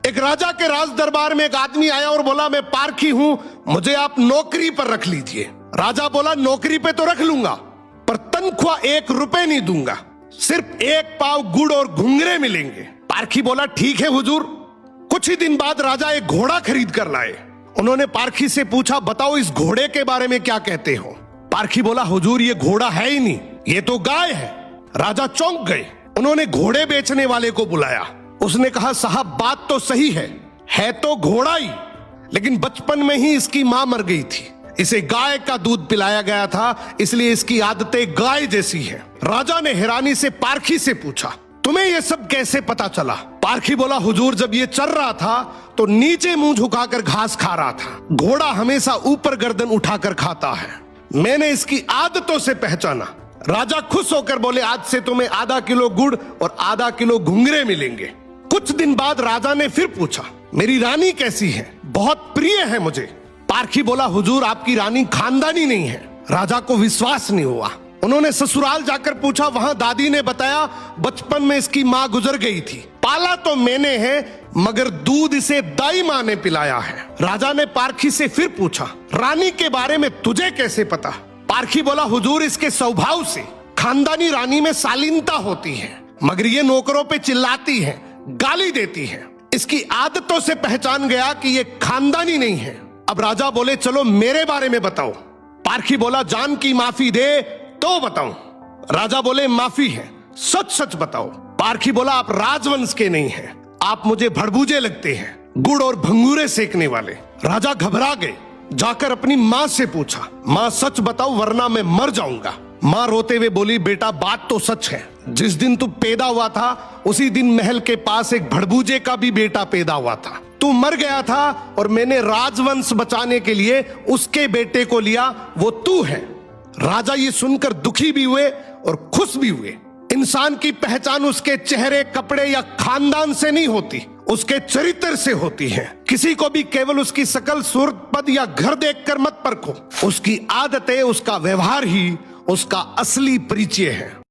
एक राजा के राज दरबार में एक आदमी आया और बोला, मैं पारखी हूं, मुझे आप नौकरी पर रख लीजिए। राजा बोला, नौकरी पे तो रख लूंगा, पर तनख्वाह 1 रुपए नहीं दूंगा, सिर्फ 1 पाव गुड़ और घुंघरे मिलेंगे। पारखी बोला, ठीक है हुजूर। कुछ ही दिन बाद राजा एक घोड़ा खरीद कर लाए। उन्होंने पारखी से पूछा, बताओ इस घोड़े के बारे में क्या कहते हो। पारखी बोला, हुजूर ये घोड़ा है ही नहीं, ये तो गाय है। राजा चौंक गए। उन्होंने घोड़े बेचने वाले को बुलाया। उसने कहा, साहब बात तो सही है तो घोड़ा ही, लेकिन बचपन में ही इसकी मां मर गई थी, इसे गाय का दूध पिलाया गया था, इसलिए इसकी आदतें गाय जैसी है। राजा ने हैरानी से पारखी से पूछा, तुम्हें यह सब कैसे पता चला। पारखी बोला, हुजूर जब ये चल रहा था तो नीचे मुंह झुकाकर घास खा रहा था, घोड़ा हमेशा ऊपर गर्दन उठाकर खाता है, मैंने इसकी आदतों से पहचाना। राजा खुश होकर बोले, आज से तुम्हें आधा किलो गुड़ और आधा किलो घुंघरे मिलेंगे। कुछ दिन बाद राजा ने फिर पूछा, मेरी रानी कैसी है, बहुत प्रिय है मुझे। पारखी बोला, हुजूर आपकी रानी खानदानी नहीं है। राजा को विश्वास नहीं हुआ। उन्होंने ससुराल जाकर पूछा, वहां दादी ने बताया, बचपन में इसकी मां गुजर गई थी, पाला तो मैंने है, मगर दूध इसे दाई मां ने पिलाया है। राजा ने पारखी से फिर पूछा, रानी के बारे में तुझे कैसे पता। पारखी बोला, हुजूर इसके स्वभाव से खानदानी रानी में शालीनता होती है, मगर ये नौकरों पे चिल्लाती है, गाली देती है, इसकी आदतों से पहचान गया कि ये खानदानी नहीं है। अब राजा बोले, चलो मेरे बारे में बताओ। पारखी बोला, जान की माफी दे तो बताऊं। राजा बोले, माफी है, सच सच बताओ। पारखी बोला, आप राजवंश के नहीं हैं, आप मुझे भड़बूजे लगते हैं, गुड़ और भंगूरे सेकने वाले। राजा घबरा गए। जाकर अपनी माँ से पूछा, माँ सच बताओ वरना मैं मर जाऊंगा। माँ रोते हुए बोली, बेटा बात तो सच है, जिस दिन तू पैदा हुआ था उसी दिन महल के पास एक भड़बूजे का भी बेटा पैदा हुआ था, तू मर गया था और मैंने राजवंश बचाने के लिए उसके बेटे को लिया, वो तू है। राजा ये सुनकर दुखी भी हुए और खुश भी हुए। इंसान की पहचान उसके चेहरे, कपड़े या खानदान से नहीं होती, उसके चरित्र से होती है। किसी को भी केवल उसकी शकल, सूरत, पद या घर देखकर मत परखो, उसकी आदतें, उसका व्यवहार ही उसका असली परिचय है।